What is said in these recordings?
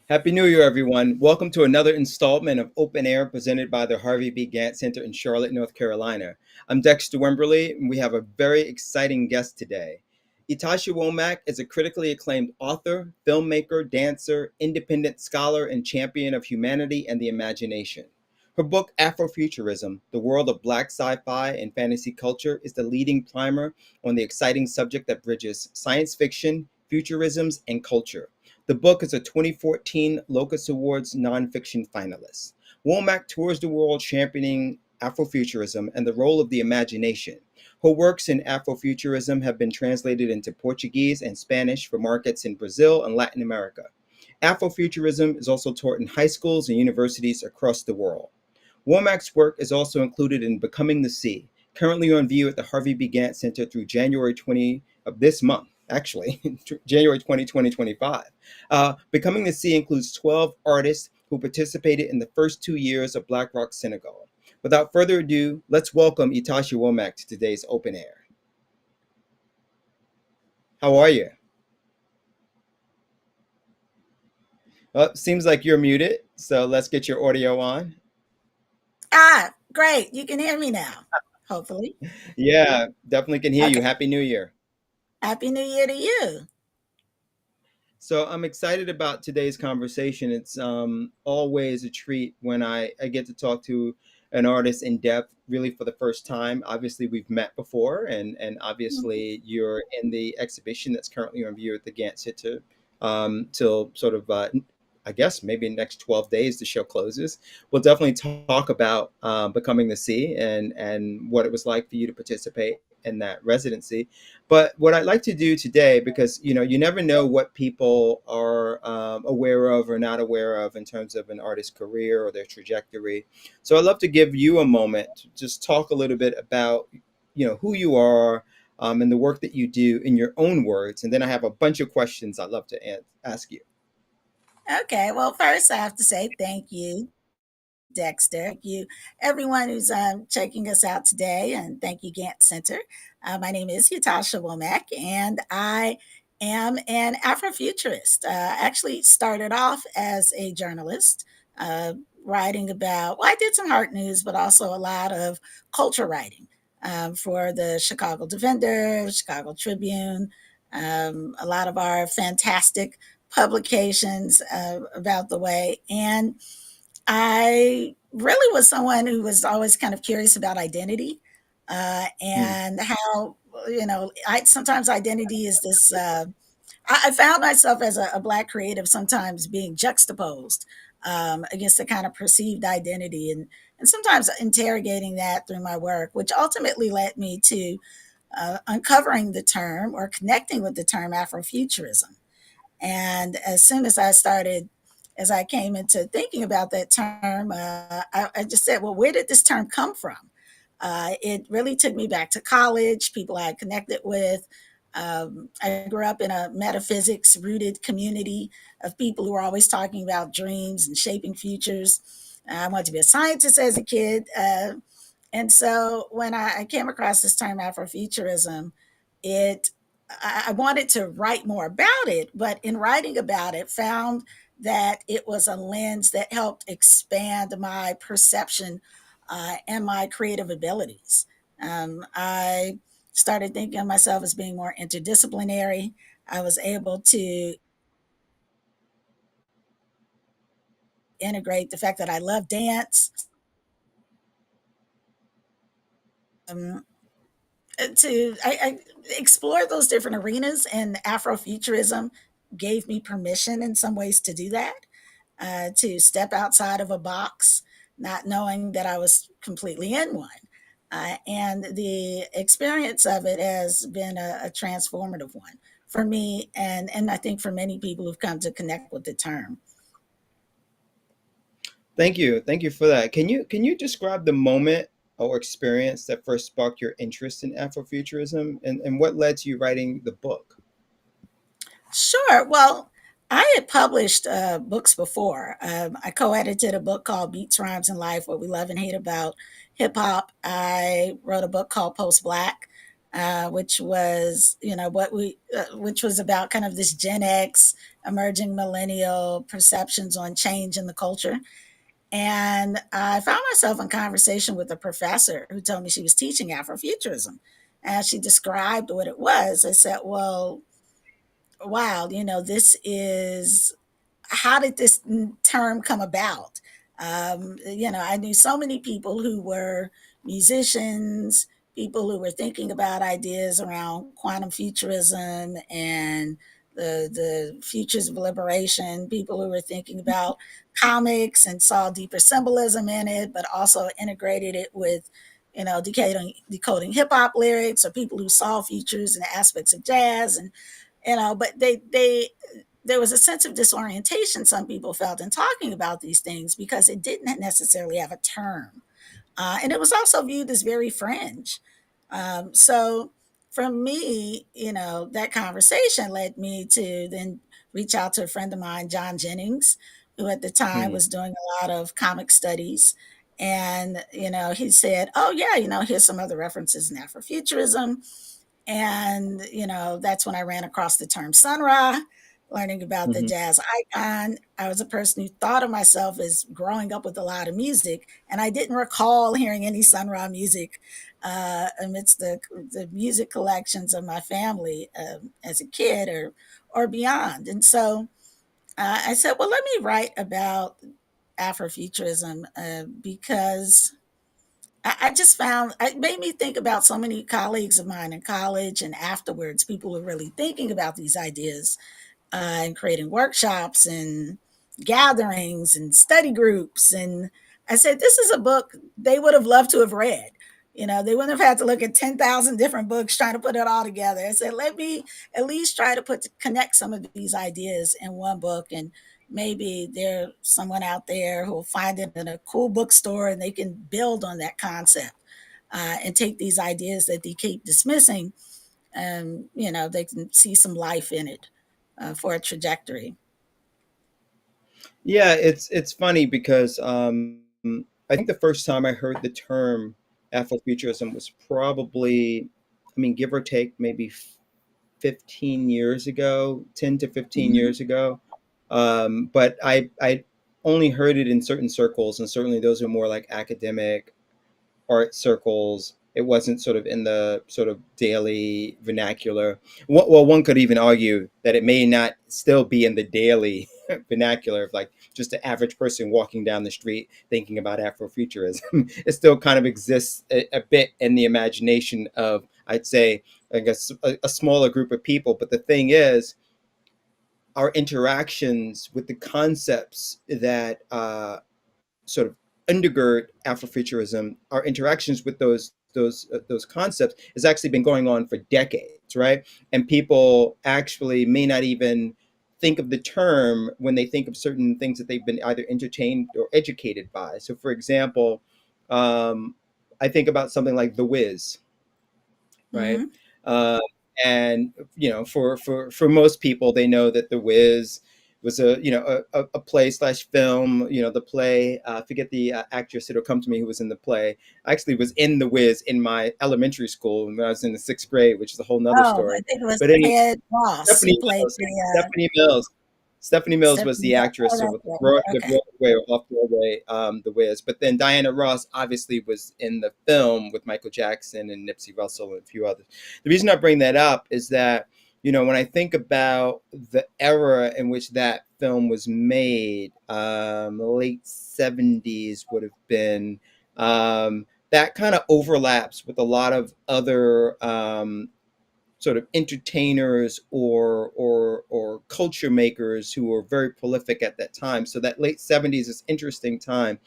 Happy New Year, everyone. Welcome to another installment of Open Air presented by the Harvey B. Gantt Center in Charlotte, North Carolina. I'm Dexter Wimberly, and we have a very exciting guest today. Ytasha Womack is a critically acclaimed author, filmmaker, dancer, independent scholar, and champion of humanity and the imagination. Her book, Afrofuturism, The World of Black Sci-Fi and Fantasy Culture, is the leading primer on the exciting subject that bridges science fiction, futurisms, and culture. The book is a 2014 Locus Awards nonfiction finalist. Womack tours the world championing Afrofuturism and the role of the imagination. Her works in Afrofuturism have been translated into Portuguese and Spanish for markets in Brazil and Latin America. Afrofuturism is also taught in high schools and universities across the world. Womack's work is also included in Becoming the Sea, currently on view at the Harvey B. Gantt Center through January 20 of this month. Actually, January 20, 2025. Becoming the Sea includes 12 artists who participated in the first 2 years of Black Rock Senegal. Without further ado, let's welcome Ytasha Womack to today's Open Air. How are you? Well, seems like you're muted, so let's get your audio on. Great. You can hear me now, hopefully. Yeah, definitely can hear you. Okay. Happy New Year. Happy New Year to you. So I'm excited about today's conversation. It's always a treat when I get to talk to an artist in depth, really for the first time. Obviously, we've met before, and obviously you're in the exhibition that's currently on view at the Gantt Center till sort of, I guess, maybe next 12 days the show closes. We'll definitely talk about Becoming the Sea and what it was like for you to participate in that residency. But what I'd like to do today, because you never know what people are aware of or not aware of in terms of an artist's career or their trajectory. So I'd love to give you a moment to just talk a little bit about who you are and the work that you do in your own words, and then I have a bunch of questions I'd love to ask you. Okay. Well, first, I have to say thank you, Dexter. Thank you, everyone who's checking us out today. And thank you, Gantt Center. My name is Ytasha Womack, and I am an Afrofuturist. Actually, started off as a journalist, writing about, well, I did some art news, but also a lot of culture writing for the Chicago Defender, Chicago Tribune, a lot of our fantastic publications about the way. And I really was someone who was always kind of curious about identity, Hmm. and how, I sometimes identity is this. I found myself as a black creative sometimes being juxtaposed against the kind of perceived identity, and sometimes interrogating that through my work, which ultimately led me to uncovering the term or connecting with the term Afrofuturism. And as soon as as I came into thinking about that term, I just said, well, where did this term come from? It really took me back to college, people I connected with. I grew up in a metaphysics rooted community of people who were always talking about dreams and shaping futures. I wanted to be a scientist as a kid. And so when I came across this term Afrofuturism, it I wanted to write more about it, but in writing about it, found that it was a lens that helped expand my perception and my creative abilities. I started thinking of myself as being more interdisciplinary. I was able to integrate the fact that I love dance, um, I explore those different arenas, and Afrofuturism gave me permission in some ways to do that, to step outside of a box, not knowing that I was completely in one. And the experience of it has been a transformative one for me, and I think for many people who've come to connect with the term. Thank you for that. Can you describe the moment or experience that first sparked your interest in Afrofuturism, and what led to you writing the book? Sure. Well, I had published books before. I co edited a book called Beats, Rhymes, and Life, What We Love and Hate About Hip Hop. I wrote a book called Post Black, which was, which was about kind of this Gen X, emerging millennial perceptions on change in the culture. And I found myself in conversation with a professor who told me she was teaching Afrofuturism. As she described what it was, I said, well, wow, this is how did this term come about? I knew so many people who were musicians, people who were thinking about ideas around quantum futurism and the futures of liberation, people who were thinking about comics and saw deeper symbolism in it, but also integrated it with, decoding hip hop lyrics, or people who saw futures and aspects of jazz, and but they there was a sense of disorientation some people felt in talking about these things because it didn't necessarily have a term, and it was also viewed as very fringe. So for me, that conversation led me to then reach out to a friend of mine, John Jennings, who at the time Hmm. was doing a lot of comic studies. And, he said, oh, yeah, here's some other references in Afrofuturism. And, that's when I ran across the term Sun Ra, learning about the Hmm. jazz icon. I was a person who thought of myself as growing up with a lot of music, and I didn't recall hearing any Sun Ra music amidst the music collections of my family as a kid or beyond. And so I said, well, let me write about Afrofuturism because I just found it made me think about so many colleagues of mine in college and afterwards, people who are really thinking about these ideas and creating workshops and gatherings and study groups. And I said, this is a book they would have loved to have read. They wouldn't have had to look at 10,000 different books trying to put it all together. I said, let me at least try to connect some of these ideas in one book. And maybe there's someone out there who will find it in a cool bookstore and they can build on that concept and take these ideas that they keep dismissing, and they can see some life in it for a trajectory. Yeah, it's funny because I think the first time I heard the term Afrofuturism was probably, I mean, give or take, maybe 15 years ago, 10 to 15 Mhm. years ago. But I only heard it in certain circles, and certainly those are more like academic art circles. It wasn't sort of in the sort of daily vernacular. Well, one could even argue that it may not still be in the daily vernacular of like just the average person walking down the street thinking about Afrofuturism. It still kind of exists a bit in the imagination of, I'd say, I guess, a smaller group of people. But the thing is, our interactions with the concepts that sort of undergird Afrofuturism, our interactions with those concepts has actually been going on for decades, right? And people actually may not even think of the term when they think of certain things that they've been either entertained or educated by. So, for example, um, I think about something like The Wiz, right? Hmm. Uh, and for most people, they know that The Wiz was a play slash film. The play. I forget the actress. It'll come to me who was in the play. I actually was in The Wiz in my elementary school when I was in the sixth grade, which is a whole nother Oh, I story. think it was But anyway, Ted Ross who Stephanie played Mills. the Stephanie Mills. Stephanie Mills was Stephanie. the Oh, actress of that's right. The Okay. Broadway or off Broadway, The Wiz. But then Diana Ross obviously was in the film with Michael Jackson and Nipsey Russell and a few others. The reason I bring that up is that when I think about the era in which that film was made, late '70s would have been. That kind of overlaps with a lot of other sort of entertainers or culture makers who were very prolific at that time. So that late '70s is interesting time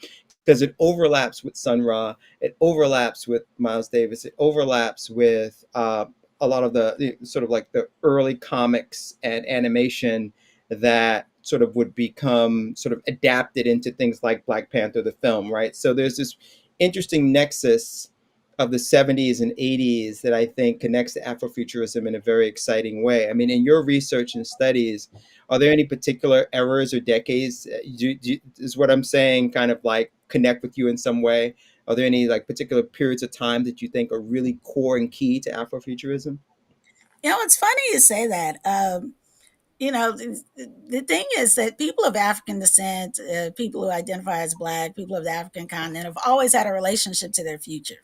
because it overlaps with Sun Ra, it overlaps with Miles Davis, it overlaps with a lot of the sort of like the early comics and animation that sort of would become sort of adapted into things like Black Panther the film, right? So there's this interesting nexus of the '70s and '80s that I think connects to Afrofuturism in a very exciting way. I mean, in your research and studies, are there any particular eras or decades? Is what I'm saying kind of like connect with you in some way? Are there any like particular periods of time that you think are really core and key to Afrofuturism? It's funny you say that. The thing is that people of African descent, people who identify as Black, people of the African continent, have always had a relationship to their future.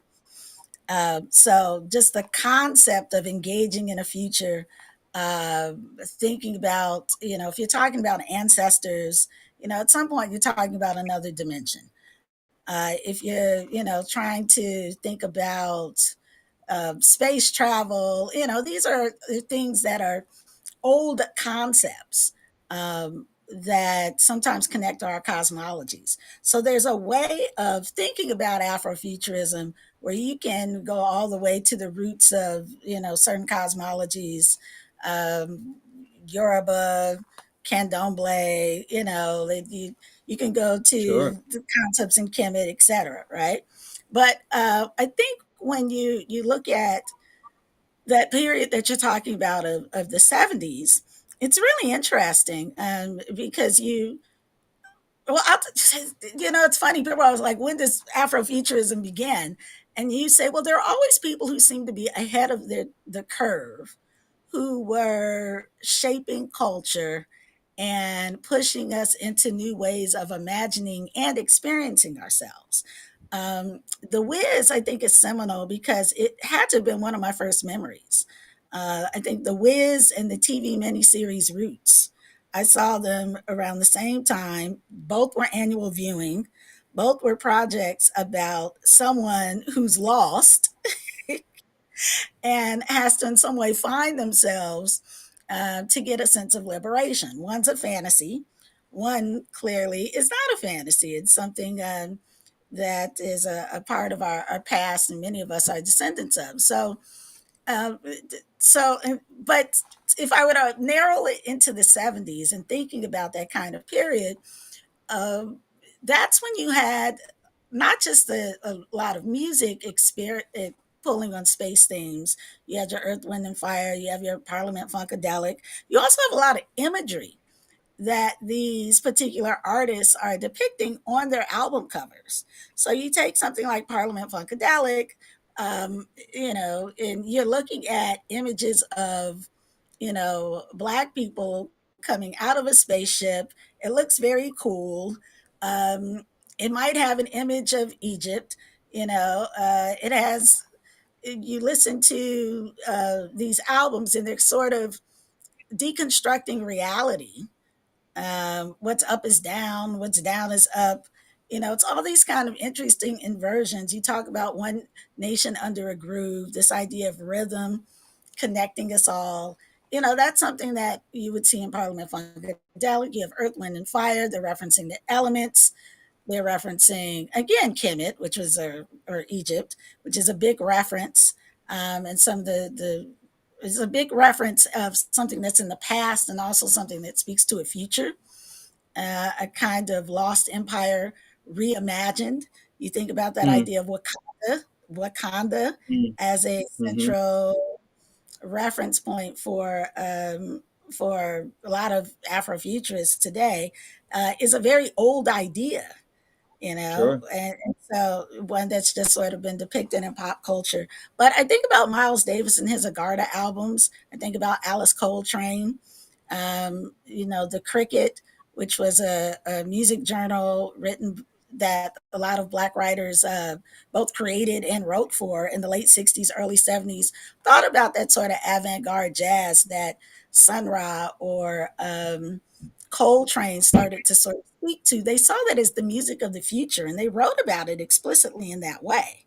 So just the concept of engaging in a future, uh, thinking about, if you're talking about ancestors, at some point you're talking about another dimension. If you're, trying to think about space travel, these are things that are old concepts that sometimes connect our cosmologies. So there's a way of thinking about Afrofuturism where you can go all the way to the roots of certain cosmologies, um, Yoruba, Candomblé. You can go Sure. to the concepts in Kemet, etc. Right, but I think when you look at that period that you're talking about of the '70s, it's really interesting because well, it's funny. People are always like, when does Afrofuturism begin? And you say, well, there are always people who seem to be ahead of the curve, who were shaping culture and pushing us into new ways of imagining and experiencing ourselves. The Wiz, I think, is seminal because it had to have been one of my first memories. I think The Wiz and the TV miniseries Roots, I saw them around the same time. Both were annual viewing. Both were projects about someone who's lost and has to, in some way, find themselves to get a sense of liberation. One's a fantasy. One clearly is not a fantasy. It's something that is a part of our past, and many of us are descendants of. Um, but if I were to narrow it into the '70s and thinking about that kind of period, um, that's when you had not just a lot of music pulling on space themes. You had your Earth, Wind, and Fire. You have your Parliament Funkadelic. You also have a lot of imagery that these particular artists are depicting on their album covers. So you take something like Parliament Funkadelic, and you're looking at images of, Black people coming out of a spaceship. It looks very cool. Um, it might have an image of Egypt. It has you listen to these albums and they're sort of deconstructing reality. What's up is down, what's down is up. It's all these kind of interesting inversions. You talk about one nation under a groove, this idea of rhythm connecting us all. That's something that you would see in Parliament Funkadelic. You have Earth, Wind, and Fire. They're referencing the elements. They're referencing again Kemet, which was or Egypt, which is a big reference, and some of the is a big reference of something that's in the past and also something that speaks to a future, a kind of lost empire reimagined. You think about that Mm, idea of Wakanda mm, as a mm-hmm. central reference point for a lot of Afrofuturists today, is a very old idea, Sure. and so one that's just sort of been depicted in pop culture. But I think about Miles Davis and his Agartha albums. I think about Alice Coltrane, The Cricket, which was a music journal written that a lot of Black writers both created and wrote for in the late 60s, early 70s, thought about that sort of avant garde jazz that Sun Ra or Coltrane started to sort of speak to. They saw that as the music of the future and they wrote about it explicitly in that way.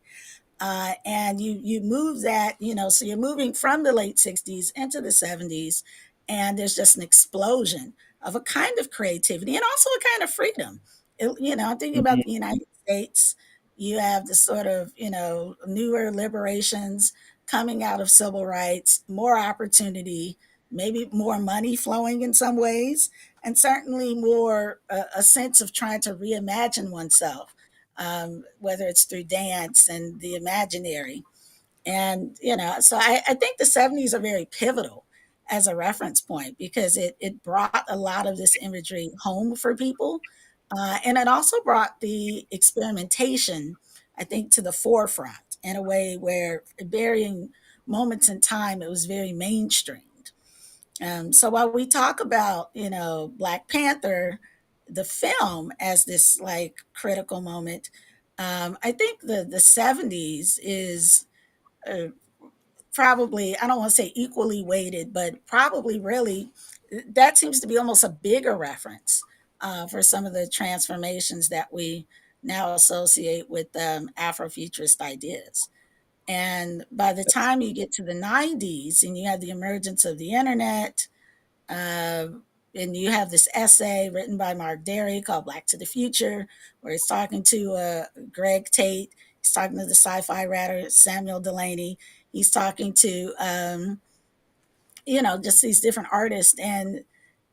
And you move that, so you're moving from the late 60s into the 70s, and there's just an explosion of a kind of creativity and also a kind of freedom. I'm thinking about Hmm. the United States. You have the sort of, newer liberations coming out of civil rights, more opportunity, maybe more money flowing in some ways, and certainly more a sense of trying to reimagine oneself, whether it's through dance and the imaginary. And, so I think the 70s are very pivotal as a reference point because it brought a lot of this imagery home for people. And it also brought the experimentation, I think, to the forefront in a way where at varying moments in time, it was very mainstream. So while we talk about, Black Panther, the film as this like critical moment, I think the 70s is uh, probably, I don't want to say equally weighted, but probably really that seems to be almost a bigger reference for some of the transformations that we now associate with Afrofuturist ideas. And by the time you get to the 90s and you have the emergence of the internet, uh, and you have this essay written by Mark Derry called Black to the Future, where he's talking to Greg Tate, he's talking to the sci-fi writer Samuel Delaney, he's talking to just these different artists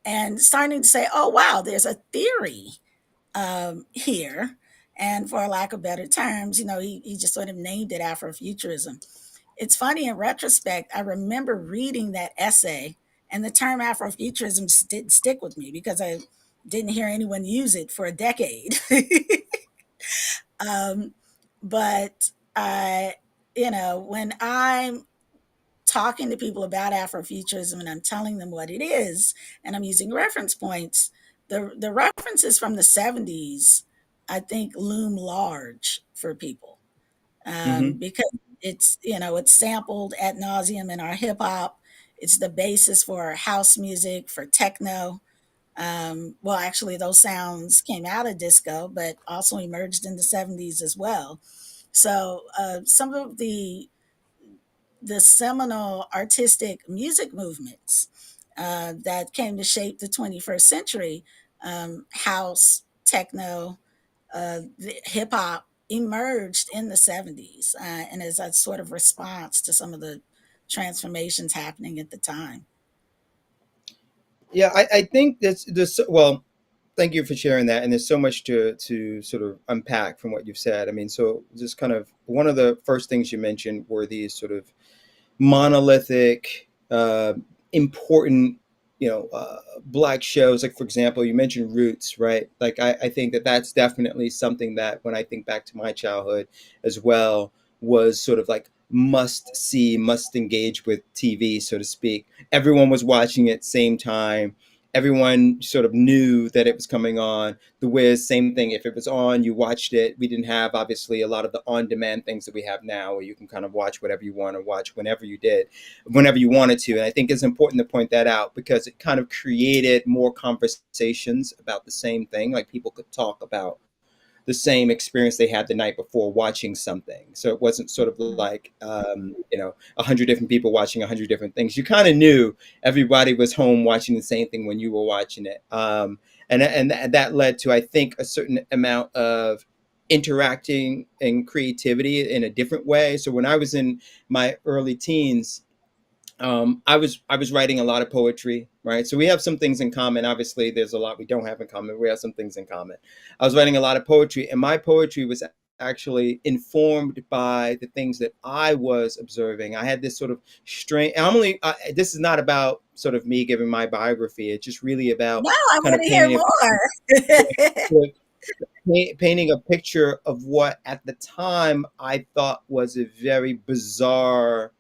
and starting to say, oh wow, there's a theory here. And for lack of better terms, he just sort of named it Afrofuturism. It's funny in retrospect, I remember reading that essay and the term Afrofuturism didn't stick with me because I didn't hear anyone use it for a decade. um, but when I'm talking to people about Afrofuturism and I'm telling them what it is and I'm using reference points, the references from the 70s, I think, loom large for people, Hmm. because it's sampled ad nauseum in our hip hop. It's the basis for house music, for techno. Well, actually, those sounds came out of disco, but also emerged in the 70s as well. So some of the seminal artistic music movements that came to shape the 21st century, house, techno, hip hop, emerged in the 70s, and as a sort of response to some of the transformations happening at the time. Yeah, I think there's well, thank you for sharing that. And there's so much to sort of unpack from what you've said. I mean, so just kind of one of the first things you mentioned were these sort of monolithic, important, black shows. Like for example, you mentioned Roots, right? Like I think that that's definitely something that when I think back to my childhood as well was sort of like must see, must engage with TV, so to speak. Everyone was watching it same time. everyone sort of knew that it was coming on. The Wiz, same thing. If it was on, you watched it. We didn't have obviously a lot of the on-demand things that we have now, where you can kind of watch whatever you want to watch whenever you wanted to. And I think it's important to point that out because it kind of created more conversations about the same thing. Like people could talk about the same experience they had the night before watching something. So it wasn't sort of like, 100 different people watching 100 different things. You kind of knew everybody was home watching the same thing when you were watching it. And that led to, I think, a certain amount of interacting and creativity in a different way. So when I was in my early teens, I was writing a lot of poetry, right? So we have some things in common. Obviously, there's a lot we don't have in common. We have some things in common. I was writing a lot of poetry, and my poetry was actually informed by the things that I was observing. I had this sort of strange. This is not about sort of me giving my biography. It's just really about No, I kind want of to hear more. painting a picture of what at the time I thought was a very bizarre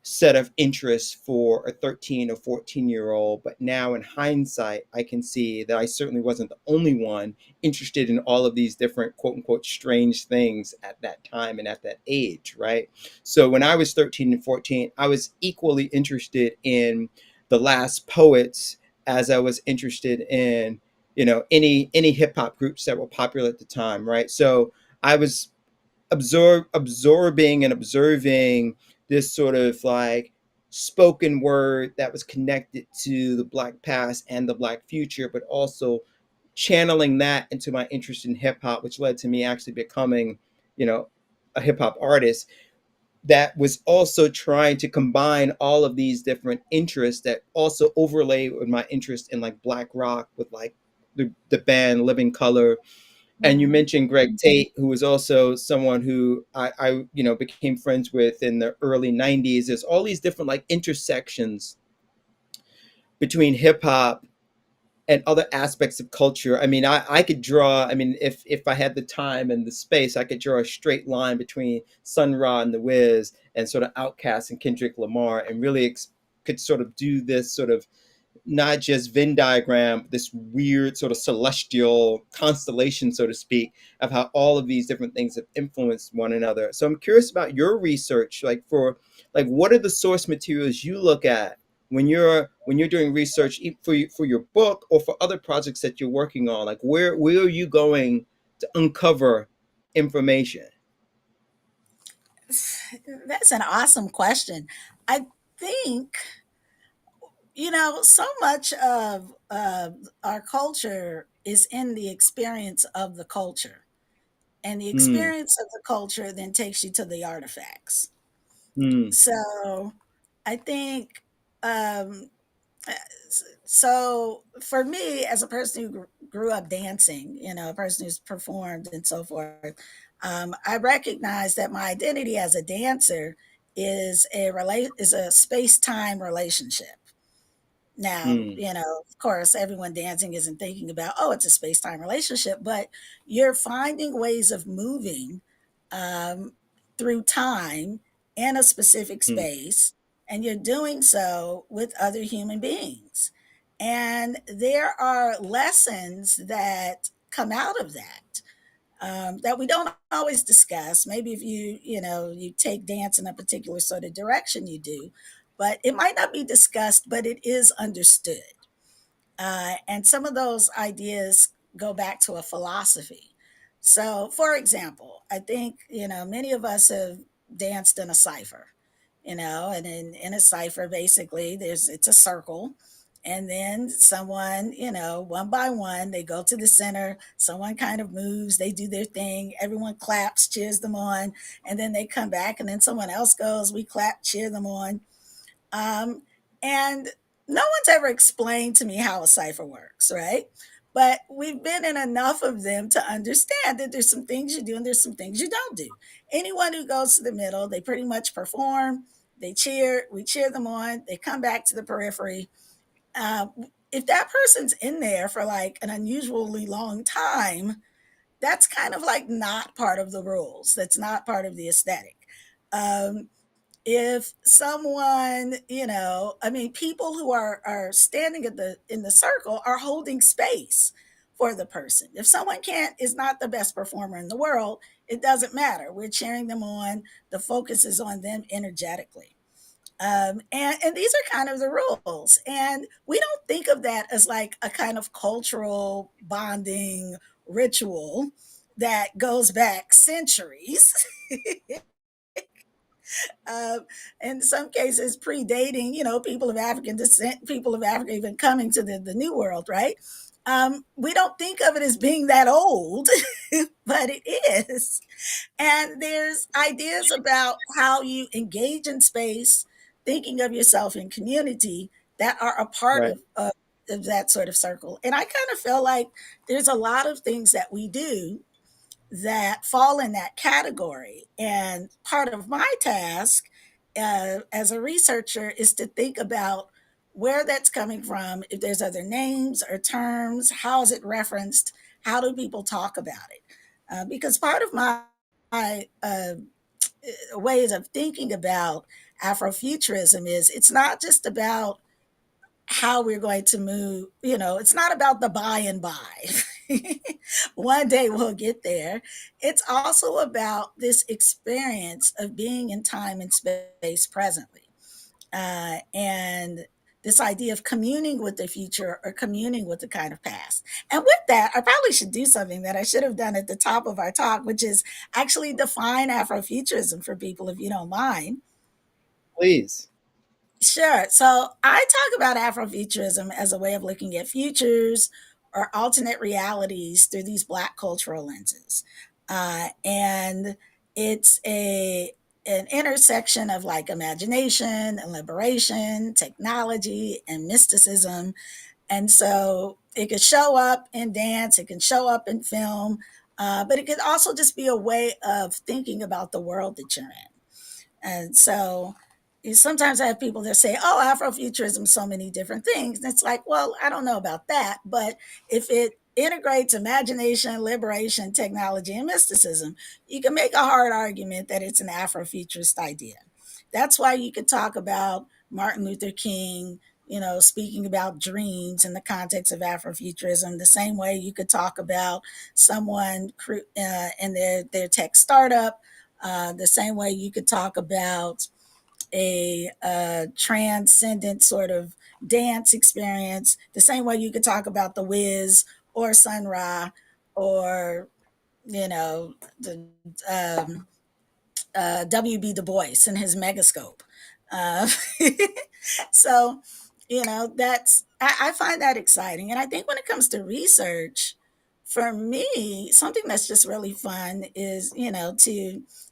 set of interests for a 13 or 14-year-old. But now in hindsight, I can see that I certainly wasn't the only one interested in all of these different quote unquote strange things at that time and at that age, right? So when I was 13 and 14, I was equally interested in the last poets as I was interested in, any hip hop groups that were popular at the time, right? So I was absorbing and observing this sort of like spoken word that was connected to the Black past and the Black future, but also channeling that into my interest in hip hop, which led to me actually becoming, you know, a hip hop artist that was also trying to combine all of these different interests that also overlay with my interest in like Black rock with like the band Living Color. And you Mhm. mentioned Greg Tate, who was also someone who I became friends with in the early '90s. There's all these different like intersections between hip hop and other aspects of culture. I mean, I could draw. I mean, if I had the time and the space, I could draw a straight line between Sun Ra and the Wiz and sort of Outkast and Kendrick Lamar, and really could sort of do this sort of not just Venn diagram, this weird sort of celestial constellation, so to speak, of how all of these different things have influenced one another. So I'm curious about your research, like what are the source materials you look at when you're doing research for your book or for other projects that you're working on? Like where are you going to uncover information? That's an awesome question. I think, so much of our culture is in the experience of the culture. And the Hmm. experience of the culture then takes you to the artifacts. Hmm. So I think, um, so for me, as a person who grew up dancing, a person who's performed and so forth, I recognize that my identity as a dancer is a space time relationship. Now, Hmm. of course, everyone dancing isn't thinking about, oh, it's a space time relationship, but you're finding ways of moving um, through time in a specific Hmm. space, and you're doing so with other human beings. And there are lessons that come out of that we don't always discuss. Maybe if you take dance in a particular sort of direction, you do, but it might not be discussed, but it is understood. And some of those ideas go back to a philosophy. So, for example, I think, many of us have danced in a cipher, and in a cipher, basically, it's a circle. And then someone, one by one, they go to the center, someone kind of moves, they do their thing, everyone claps, cheers them on, and then they come back, and then someone else goes, we clap, cheer them on. Um, and no one's ever explained to me how a cipher works, right? But we've been in enough of them to understand that there's some things you do and there's some things you don't do. Anyone who goes to the middle, they pretty much perform, they cheer, we cheer them on, they come back to the periphery. If that person's in there for like an unusually long time, that's kind of like not part of the rules. That's not part of the aesthetic. Um, if someone, I mean, people who are standing at the in the circle are holding space for the person. If someone can't is not the best performer in the world, it doesn't matter. We're cheering them on. The focus is on them energetically. And these are kind of the rules. And we don't think of that as like a kind of cultural bonding ritual that goes back centuries. uh, in some cases predating, people of African descent, people of Africa even coming to the New World, right? We don't think of it as being that old, but it is. And there's ideas about how you engage in space, thinking of yourself in community that are a part Right. of that sort of circle. And I kind of feel like there's a lot of things that we do that fall in that category. And part of my task as a researcher is to think about where that's coming from, if there's other names or terms, how is it referenced, how do people talk about it? Because part of my ways of thinking about Afrofuturism is it's not just about how we're going to move. It's not about the by and by. One day we'll get there. It's also about this experience of being in time and space presently. And this idea of communing with the future or communing with the kind of past. And with that, I probably should do something that I should have done at the top of our talk, which is actually define Afrofuturism for people, if you don't mind. Please. Sure. So I talk about Afrofuturism as a way of looking at futures or alternate realities through these Black cultural lenses. And it's an intersection of like imagination and liberation, technology and mysticism. And so it could show up in dance, it can show up in film, but it could also just be a way of thinking about the world that you're in. And so sometimes I have people that say, oh, Afrofuturism, so many different things. And it's like, well, I don't know about that. But if it integrates imagination, liberation, technology, and mysticism, you can make a hard argument that it's an Afrofuturist idea. That's why you could talk about Martin Luther King, speaking about dreams in the context of Afrofuturism, the same way you could talk about someone in their tech startup, the same way you could talk about a transcendent sort of dance experience, the same way you could talk about the Wiz or Sun Ra or, the W.B. Du Bois and his megascope. Uh, so, I find that exciting. And I think when it comes to research, for me, something that's just really fun is,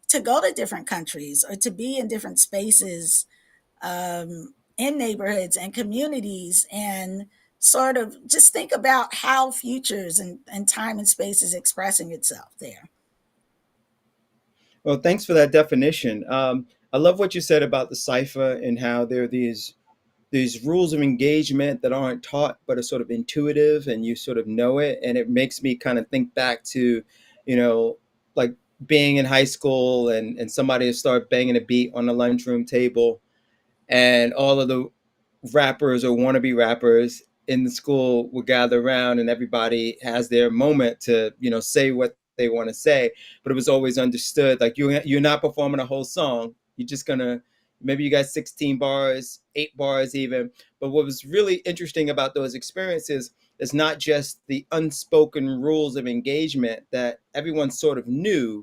to go to different countries or to be in different spaces, in neighborhoods and communities, and sort of just think about how futures and time and space is expressing itself there. Well, thanks for that definition. I love what you said about the cipher and how there are these rules of engagement that aren't taught but are sort of intuitive and you sort of know it. And it makes me kind of think back to, you know, like being in high school and somebody would start banging a beat on the lunchroom table and all of the rappers or wannabe rappers in the school will gather around and everybody has their moment to say what they want to say, but it was always understood like you're not performing a whole song, you're just gonna, maybe you got 16 bars, 8 bars even. But what was really interesting about those experiences is not just the unspoken rules of engagement that everyone sort of knew,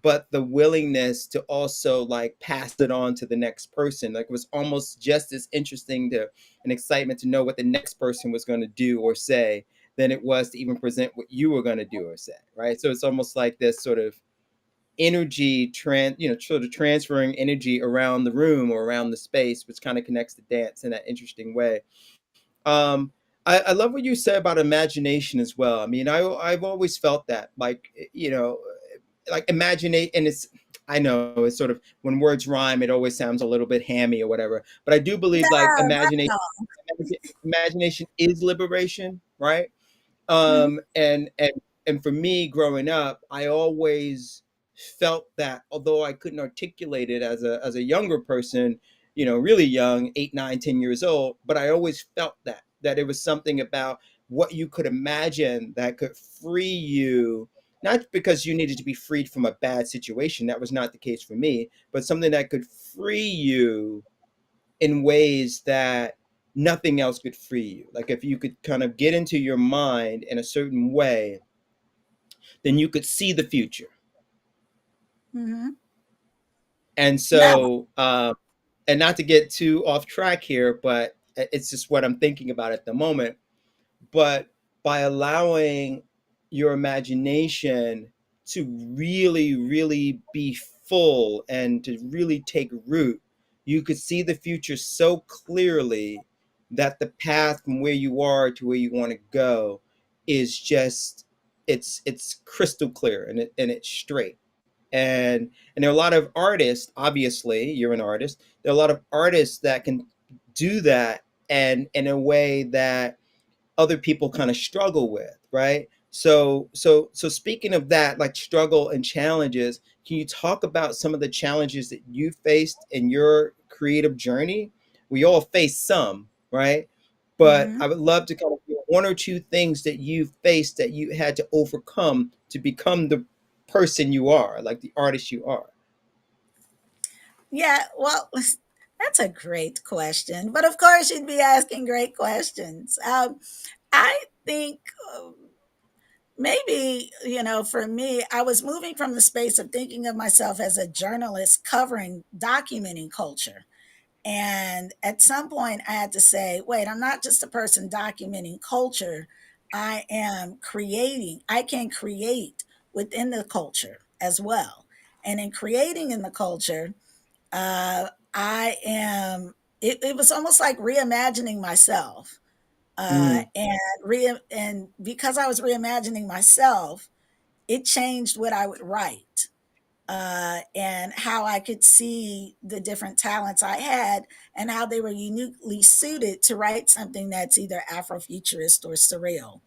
but the willingness to also like pass it on to the next person. Like it was almost just as interesting to an excitement to know what the next person was going to do or say than it was to even present what you were going to do or say, right? So it's almost like this sort of sort of transferring energy around the room or around the space, which kind of connects to dance in that interesting way. um I love what you said about imagination as well. I mean, I've always felt that, like, like imagine, and it's, I know it's sort of, when words rhyme it always sounds a little bit hammy or whatever, but I do believe like No, not at imagination, all. imagination is liberation, right? Mhm. And for me growing up, I always felt that, although I couldn't articulate it as a younger person, really young, 8, 9, 10 years old, but I always felt that it was something about what you could imagine that could free you, not because you needed to be freed from a bad situation. That was not the case for me, but something that could free you in ways that nothing else could free you. Like if you could kind of get into your mind in a certain way, then you could see the future. Hmm. And No. so, and not to get too off track here, but it's just what I'm thinking about at the moment. But by allowing your imagination to really, really be full and to really take root, you could see the future so clearly that the path from where you are to where you want to go is just, it's crystal clear, and it's straight. And there are a lot of artists, obviously you're an artist, there are a lot of artists that can do that, and in a way that other people kind of struggle with, right? So speaking of that, like struggle and challenges, can you talk about some of the challenges that you faced in your creative journey? We all face some, right? But Hmm. I would love to kind of hear one or two things that you faced that you had to overcome to become the person you are, like the artist you are. Yeah, well, that's a great question. But of course, you'd be asking great questions. I think maybe, for me, I was moving from the space of thinking of myself as a journalist covering, documenting culture. And at some point, I had to say, wait, I'm not just a person documenting culture. I am creating, I can create within the culture as well. And in creating in the culture, I am, it was almost like reimagining myself. Mm, And because I was reimagining myself, it changed what I would write, and how I could see the different talents I had and how they were uniquely suited to write something that's either Afrofuturist or surreal.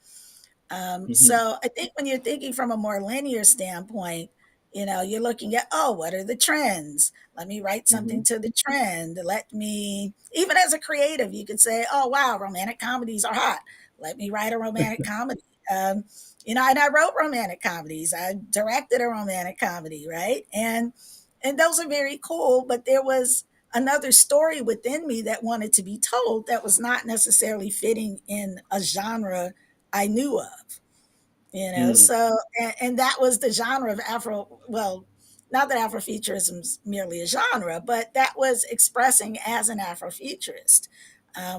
hmm. So I think when you're thinking from a more linear standpoint, you're looking at, oh, what are the trends? Let me write something Hmm. to the trend. Let me, even as a creative, you could say, oh, wow, romantic comedies are hot. Let me write a romantic comedy. Um, and I wrote romantic comedies. I directed a romantic comedy, right? And those are very cool. But there was another story within me that wanted to be told that was not necessarily fitting in a genre I knew of, Mm, so, and that was the genre of Afro, well, not that Afrofuturism is merely a genre, but that was expressing as an Afrofuturist,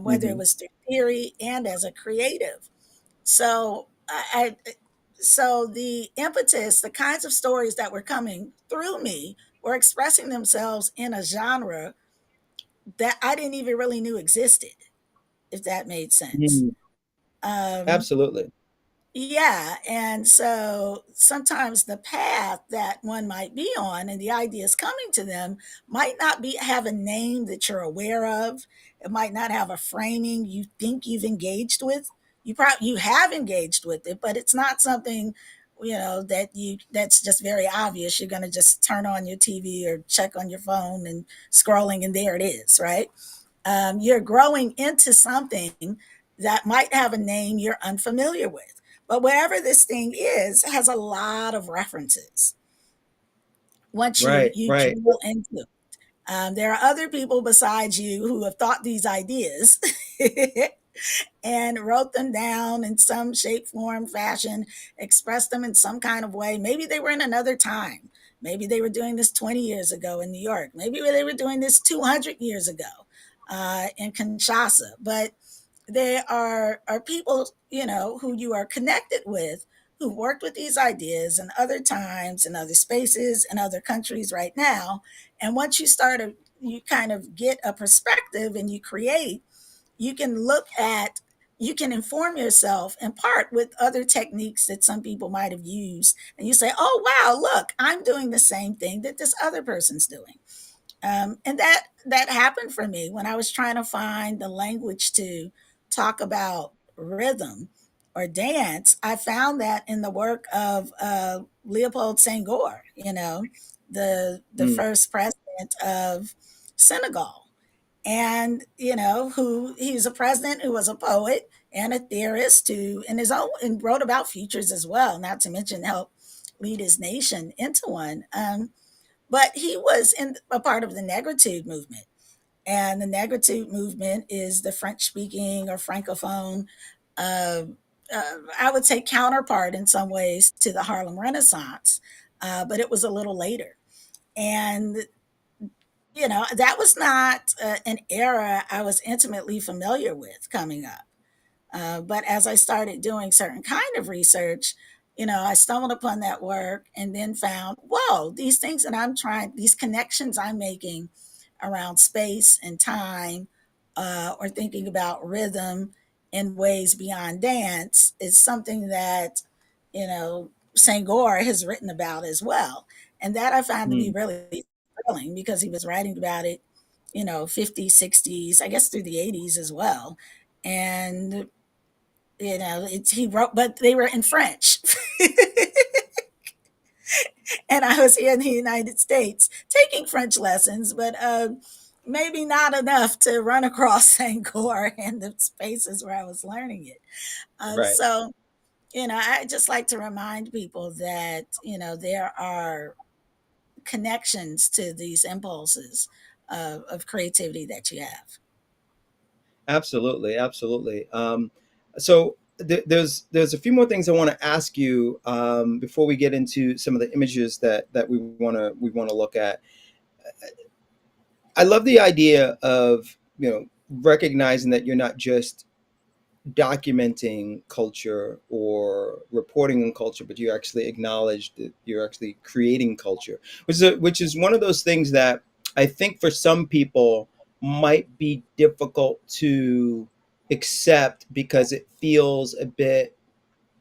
whether it hmm. was through theory and as a creative. So, so the impetus, the kinds of stories that were coming through me were expressing themselves in a genre that I didn't even really knew existed, if that made sense. Mm, Um, absolutely. Yeah, and so sometimes the path that one might be on and the ideas coming to them might not be have a name that you're aware of. It might not have a framing you think you've engaged with. You have engaged with it, but it's not something that's just very obvious. You're going to just turn on your TV or check on your phone and scrolling, and there it is, right? You're growing into something that might have a name you're unfamiliar with. But whatever this thing is, has a lot of references once you Right, you right. drill into it. There are other people besides you who have thought these ideas and wrote them down in some shape, form, fashion, expressed them in some kind of way. Maybe they were in another time. Maybe they were doing this 20 years ago in New York. Maybe they were doing this 200 years ago in Kinshasa. But there are people, who you are connected with who worked with these ideas in other times and other spaces and other countries right now. And once you kind of get a perspective and you create, you can look at, you can inform yourself in part with other techniques that some people might have used. And you say, oh, wow, look, I'm doing the same thing that this other person's doing. And that happened for me when I was trying to find the language to talk about rhythm or dance, I found that in the work of Leopold Senghor, the Mm, first president of Senegal. And, who he's a president who was a poet and a theorist who, in his own, and wrote about futures as well, not to mention help lead his nation into one. But he was in a part of the Negritude movement. And the Negritude movement is the French speaking or Francophone, uh, I would say, counterpart in some ways to the Harlem Renaissance, but it was a little later. And, that was not an era I was intimately familiar with coming up. But as I started doing certain kind of research, I stumbled upon that work and then found, whoa, these things that I'm trying, these connections I'm making around space and time, or thinking about rhythm in ways beyond dance is something that, Senghor has written about as well. And that I found to be mm, really thrilling because he was writing about it, 50s, 60s, I guess through the 80s as well. And he wrote, but they were in French. And I was here in the United States taking French lessons, but maybe not enough to run across Angkor in the spaces where I was learning it. right. So, I just like to remind people that, there are connections to these impulses of creativity that you have. Absolutely, absolutely. So there's a few more things I want to ask you before we get into some of the images that we want to look at. I love the idea of recognizing that you're not just documenting culture or reporting on culture, but you actually acknowledge that you're actually creating culture, which is one of those things that I think for some people might be difficult to accept because it feels a bit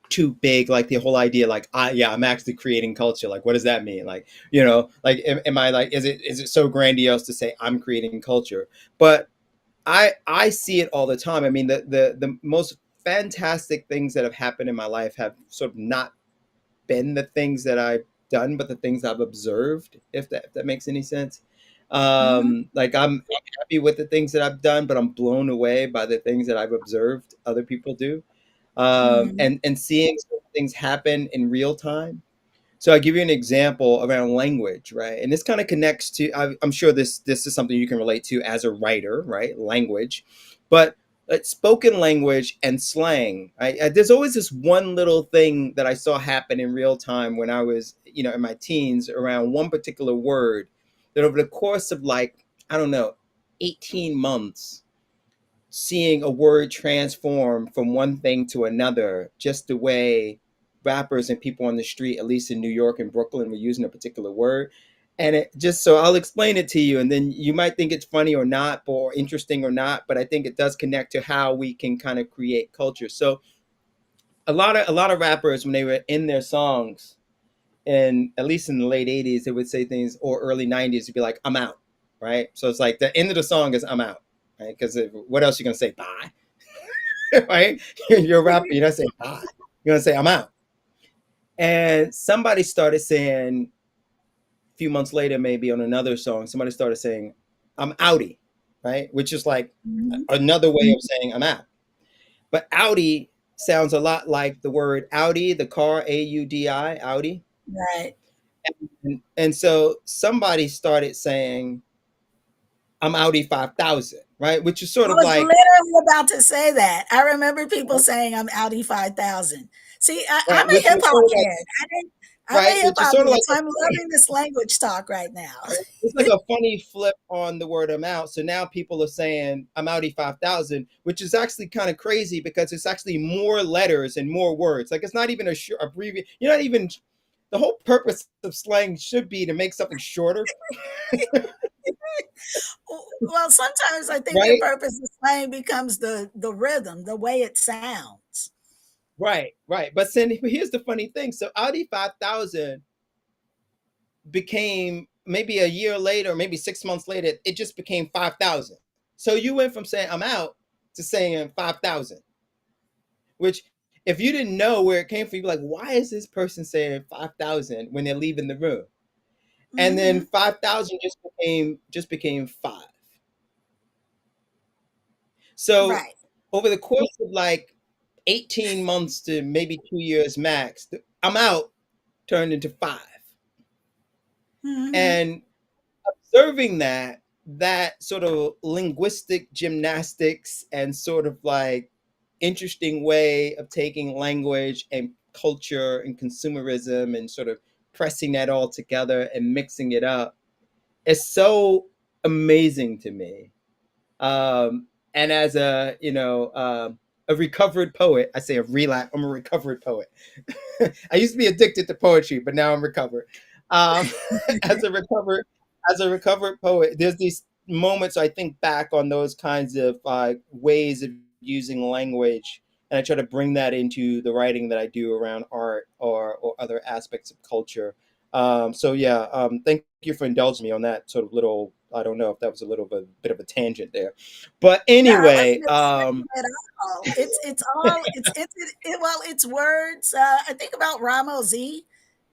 too big, like the whole idea, like I'm actually creating culture, like what does that mean, like like am I, like, is it so grandiose to say I'm creating culture? But I see it all the time. I mean, the most fantastic things that have happened in my life have sort of not been the things that I've done, but the things I've observed, if that makes any sense. Hmm. Like I'm happy with the things that I've done, but I'm blown away by the things that I've observed other people do. Hmm. And seeing things happen in real time. So I'll give you an example around language, right? And this kind of connects to, I'm sure this is something you can relate to as a writer, right? Language, but spoken language and slang. There's always this one little thing that I saw happen in real time when I was, in my teens, around one particular word that over the course of, like, I don't know, 18 months, seeing a word transform from one thing to another, just the way rappers and people on the street, at least in New York and Brooklyn, were using a particular word. And it just, so I'll explain it to you, and then you might think it's funny or not, or interesting or not, but I think it does connect to how we can kind of create culture. So a lot of rappers, when they were in their songs, and at least in the late 80s, they would say things, or early 90s, to be like, I'm out, right? So it's like the end of the song is I'm out, right? Because what else are you going to say? Bye. Right? You're a rapper, you're not saying bye. You're going to say I'm out. And somebody started saying, a few months later, maybe on another song, somebody started saying, I'm outie, right? Which is like Hmm. another way of saying I'm out. But outie sounds a lot like the word Audi, the car, Audi, Audi. Right. And so somebody started saying, I'm Audi 5,000, right? Which is sort I of was like, literally about to say that. I remember people saying I'm Audi 5000. See, I'm right, a which hip was hop sort of like, head. I'm a right, hip which is hop sort of head, like so I'm loving this language talk right now. it's like a funny flip on the word I'm out. So now people are saying I'm outie 5,000, which is actually kind of crazy because it's actually more letters and more words. Like it's not even a abbreviation. You're not even, the whole purpose of slang should be to make something shorter, Well, sometimes I think the right? purpose of slang becomes the rhythm, the way it sounds. Right, right. But then here's the funny thing. So Audi 5,000 became, maybe a year later, maybe 6 months later, it just became 5,000. So you went from saying I'm out to saying 5,000, which if you didn't know where it came from, you'd be like, why is this person saying 5,000 when they're leaving the room? And then Hmm. 5,000 just became five. So Right. over the course of like 18 months to maybe 2 years max, I'm out turned into five. Hmm. And observing that sort of linguistic gymnastics and sort of like interesting way of taking language and culture and consumerism and sort of pressing that all together and mixing it up is so amazing to me. And as a recovered poet, I say a relapse. I'm a recovered poet. I used to be addicted to poetry, but now I'm recovered. Um, as a recovered as a recovered poet, there's these moments I think back on those kinds of ways of using language, and I try to bring that into the writing that I do around art or other aspects of culture. So yeah, thank you for indulging me on that sort of little. I don't know if that was a little bit of a tangent there, but No, it wasn't anyway, a segment at all. It's all well, it's words. I think about Ramo Z,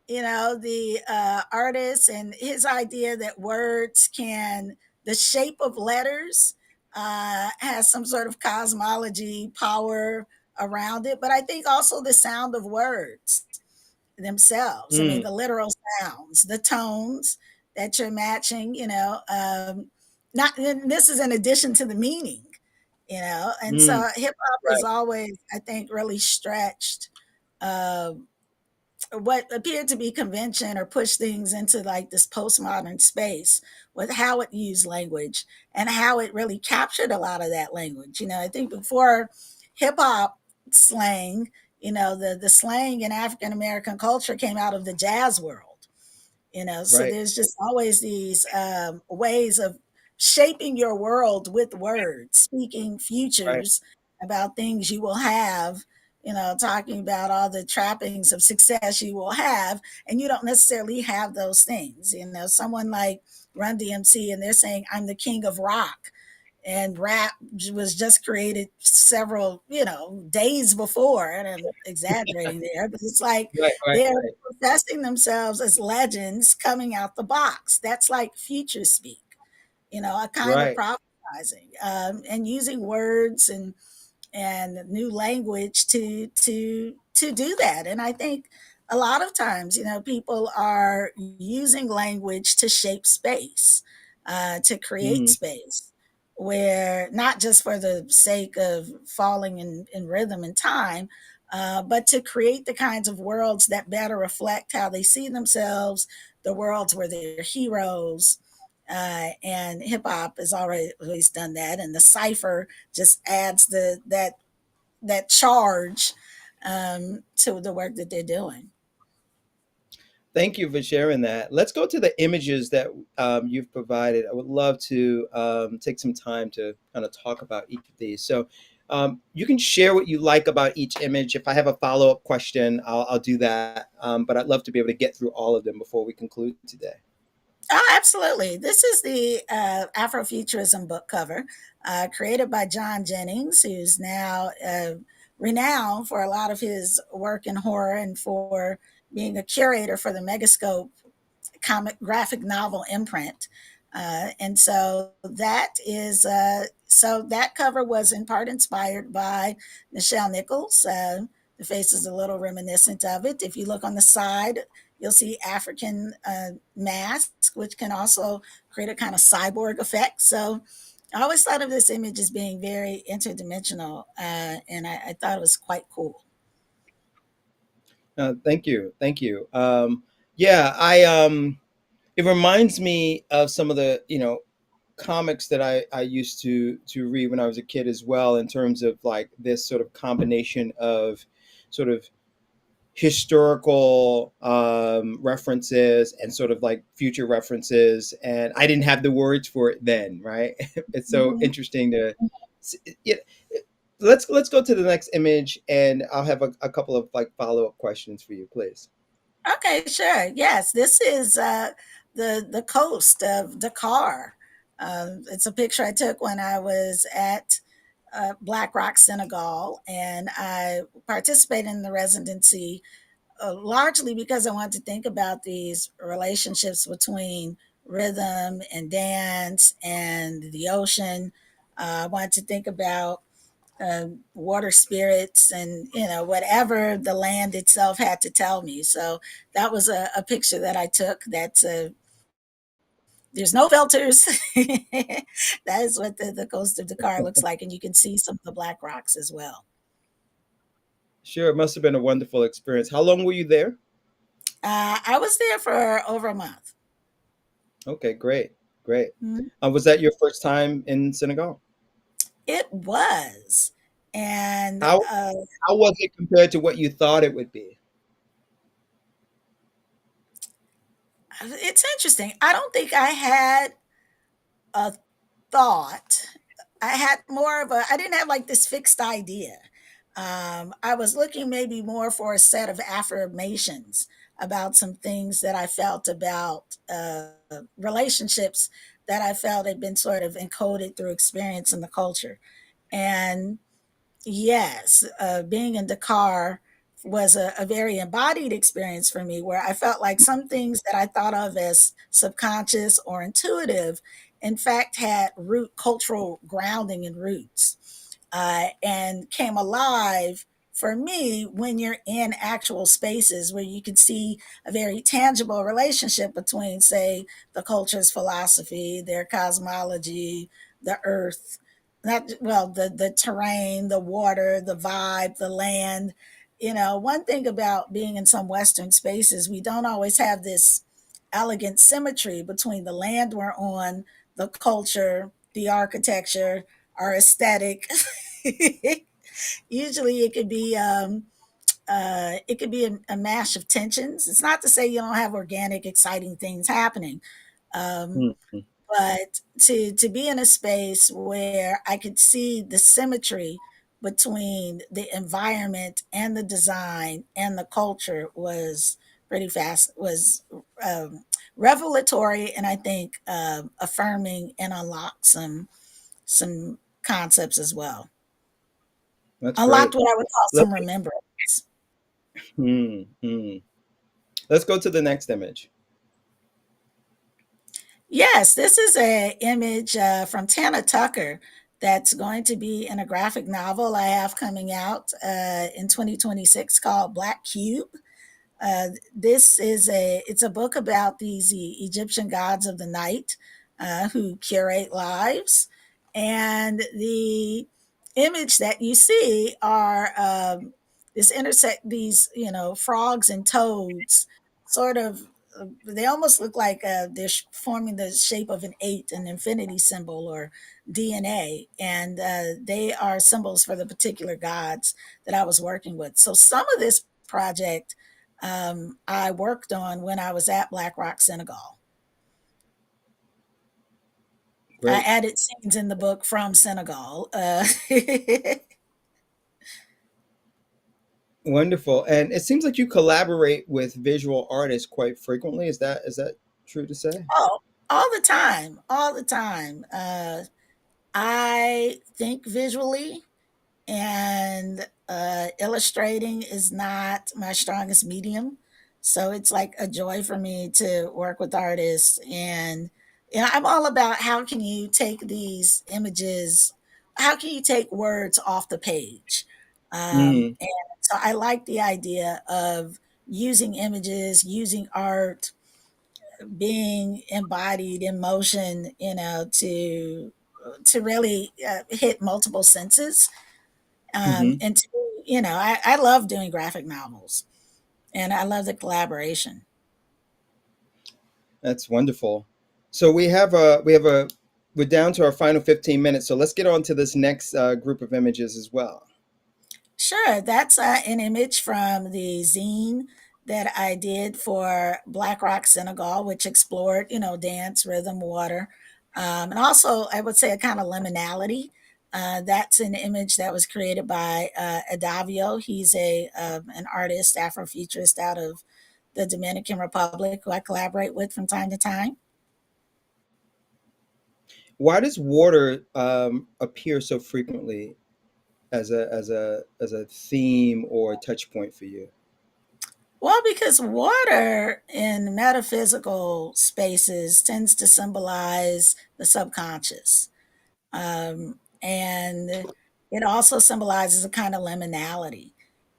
the artist, and his idea that words can, the shape of letters has some sort of cosmology power around it. But I think also the sound of words themselves. I mean, mm, the literal sounds, the tones that you're matching, not, and this is in addition to the meaning, and mm, so hip hop has right, always, I think, really stretched uh, what appeared to be convention or push things into like this postmodern space with how it used language and how it really captured a lot of that language. I think before hip hop slang, the slang in African American culture came out of the jazz world. So right, there's just always these ways of shaping your world with words, speaking right, futures about things you will have, talking about all the trappings of success you will have, and you don't necessarily have those things. Someone like Run DMC, and they're saying, I'm the king of rock. And rap was just created several, days before, and I'm exaggerating there, but it's like right, right, they're right, professing themselves as legends coming out the box. That's like future speak, a kind of right. prophesizing, and using words and new language to do that. And I think a lot of times, people are using language to shape space, to create Mm, space, where not just for the sake of falling in rhythm and time, but to create the kinds of worlds that better reflect how they see themselves, the worlds where they're heroes. And hip hop has always done that, and the cipher just adds that charge to the work that they're doing. thank you for sharing that. Let's go to the images that you've provided. I would love to take some time to kind of talk about each of these. So you can share what you like about each image. If I have a follow-up question, I'll do that. But I'd love to be able to get through all of them before we conclude today. Oh, absolutely. This is the Afrofuturism book cover, created by John Jennings, who's now renowned for a lot of his work in horror and for being a curator for the Megascope comic graphic novel imprint. So that cover was in part inspired by Nichelle Nichols. The face is a little reminiscent of it. If you look on the side, you'll see African masks, which can also create a kind of cyborg effect. So I always thought of this image as being very interdimensional, and I thought it was quite cool. Thank you, thank you. Yeah, I it reminds me of some of the comics that I used to read when I was a kid as well, in terms of like this sort of combination of sort of historical references and sort of like future references, and I didn't have the words for it then, right? It's so Mhm. interesting to yeah. Let's go to the next image, and I'll have a couple of like follow-up questions for you, please. Okay, sure. Yes, this is the coast of Dakar. It's a picture I took when I was at Black Rock, Senegal, and I participated in the residency largely because I wanted to think about these relationships between rhythm and dance and the ocean. I wanted to think about water spirits and whatever the land itself had to tell me. So that was a picture that I took. There's no filters. That is what the coast of Dakar looks like, and you can see some of the black rocks as well. Sure, it must have been a wonderful experience. How long were you there? I was there for over a month. Okay, great, great. Mhm. Was that your first time in Senegal? It was, and How how was it compared to what you thought it would be? it's interesting. I don't think I had a thought. I had more of a. I didn't have like this fixed idea. I was looking maybe more for a set of affirmations about some things that I felt about relationships that I felt had been sort of encoded through experience in the culture. And yes, being in Dakar was a very embodied experience for me where I felt like some things that I thought of as subconscious or intuitive, in fact, had cultural grounding and roots and came alive for me when you're in actual spaces where you can see a very tangible relationship between, say, the culture's philosophy, their cosmology, the earth, not well, the terrain, the water, the vibe, the land. One thing about being in some Western spaces, we don't always have this elegant symmetry between the land we're on, the culture, the architecture, our aesthetic. Usually it could be a mash of tensions. It's not to say you don't have organic, exciting things happening. Um, Mhm, but to be in a space where I could see the symmetry between the environment and the design and the culture was pretty fast was um, revelatory, and I think affirming and unlocked some concepts as well. that's Unlocked great. what I would call Let some remembrance. hmm. Let's go to the next image. Yes, this is a image from Tana Tucker that's going to be in a graphic novel I have coming out in 2026 called Black Cube. This is a book about these Egyptian gods of the night who curate lives, and the image that you see are this intersect these frogs and toads, sort of. They almost look like they're forming the shape of an eight, an infinity symbol, or DNA, and they are symbols for the particular gods that I was working with. So some of this project I worked on when I was at Black Rock, Senegal. I Great, added scenes in the book from Senegal. wonderful. And it seems like you collaborate with visual artists quite frequently. Is that true to say? Oh, all the time, all the time. I think visually, and illustrating is not my strongest medium. So it's like a joy for me to work with artists. And I'm all about how can you take these images, how can you take words off the page? Hmm. And so I like the idea of using images, using art, being embodied in motion, to really hit multiple senses Hmm. and to, I love doing graphic novels and I love the collaboration. That's wonderful. So we're down to our final 15 minutes. So let's get on to this next group of images as well. Sure, that's an image from the zine that I did for Black Rock, Senegal, which explored, dance, rhythm, water, and also I would say a kind of liminality. That's an image that was created by Adavio. He's an artist, Afrofuturist out of the Dominican Republic, who I collaborate with from time to time. Why does water appear so frequently as a theme or touch point for you? Well, because water in metaphysical spaces tends to symbolize the subconscious. And it also symbolizes a kind of liminality.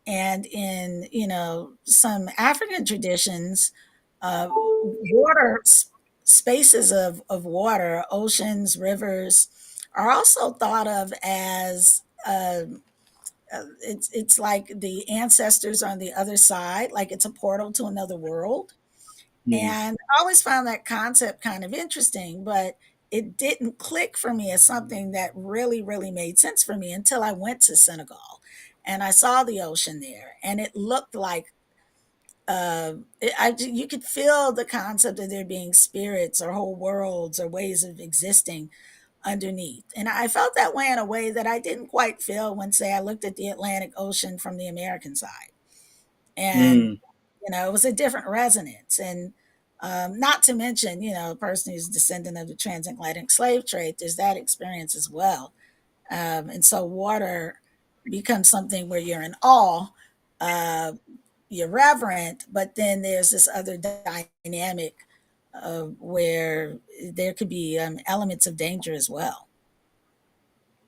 And in, some African traditions, water spaces of water, oceans, rivers, are also thought of as it's like the ancestors on the other side, like it's a portal to another world. Mm. And I always found that concept kind of interesting, but it didn't click for me as something that really, really made sense for me until I went to Senegal and I saw the ocean there, and it looked like you could feel the concept of there being spirits or whole worlds or ways of existing underneath. And I felt that way in a way that I didn't quite feel when, say, I looked at the Atlantic Ocean from the American side. And, Mm. it was a different resonance. And not to mention, a person who's descendant of the transatlantic slave trade, there's that experience as well. And so water becomes something where you're in awe, uh, you're reverent, but then there's this other dynamic where there could be elements of danger as well.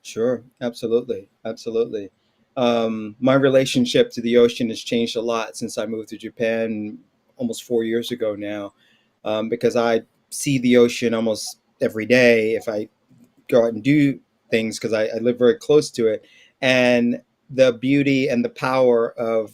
Sure, absolutely, absolutely. My relationship to the ocean has changed a lot since I moved to Japan almost 4 years ago now, because I see the ocean almost every day. If I go out and do things, because I live very close to it, and the beauty and the power of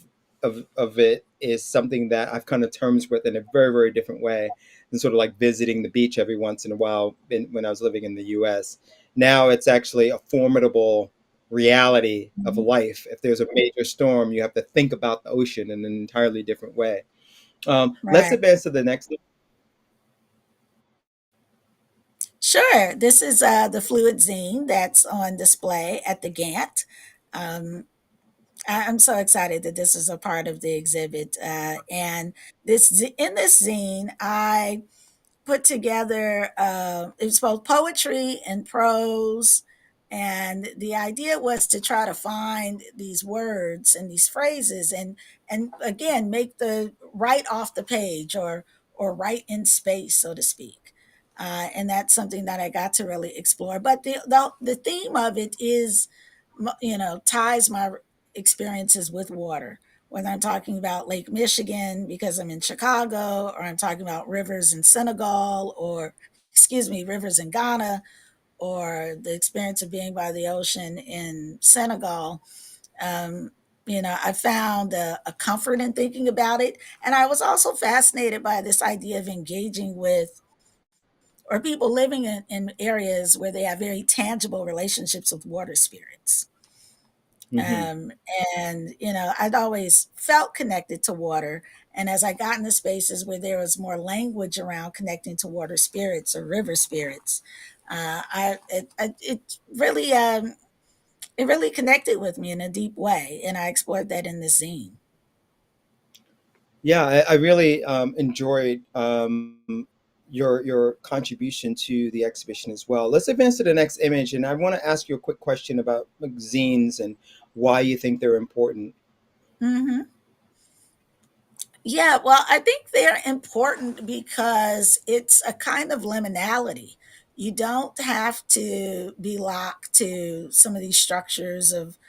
it is something that I've come to terms with in a very, very different way than sort of like visiting the beach every once in a while when I was living in the U.S. Now it's actually a formidable reality of Mhm. life. If there's a major storm, you have to think about the ocean in an entirely different way. Let's Right. advance to the next. Sure. This is the fluid zine that's on display at the Gantt. Um, I'm so excited that this is a part of the exhibit. And in this zine, I put together it was both poetry and prose, and the idea was to try to find these words and these phrases, and again make the write off the page, or write in space, so to speak. And that's something that I got to really explore, but the theme of it is, ties my experiences with water, whether I'm talking about Lake Michigan because I'm in Chicago, or I'm talking about rivers in Senegal, or, excuse me, rivers in Ghana, or the experience of being by the ocean in Senegal. Um, I found a comfort in thinking about it. And I was also fascinated by this idea of engaging with, or people living in areas where they have very tangible relationships with water spirits. Mhm. Um, and, I'd always felt connected to water. And as I got into spaces where there was more language around connecting to water spirits or river spirits, it really connected with me in a deep way. And I explored that in the zine. Yeah, I really enjoyed your contribution to the exhibition as well. Let's advance to the next image, and I want to ask you a quick question about zines and why you think they're important. Hmm. Yeah, well, I think they're important because it's a kind of liminality. You don't have to be locked to some of these structures of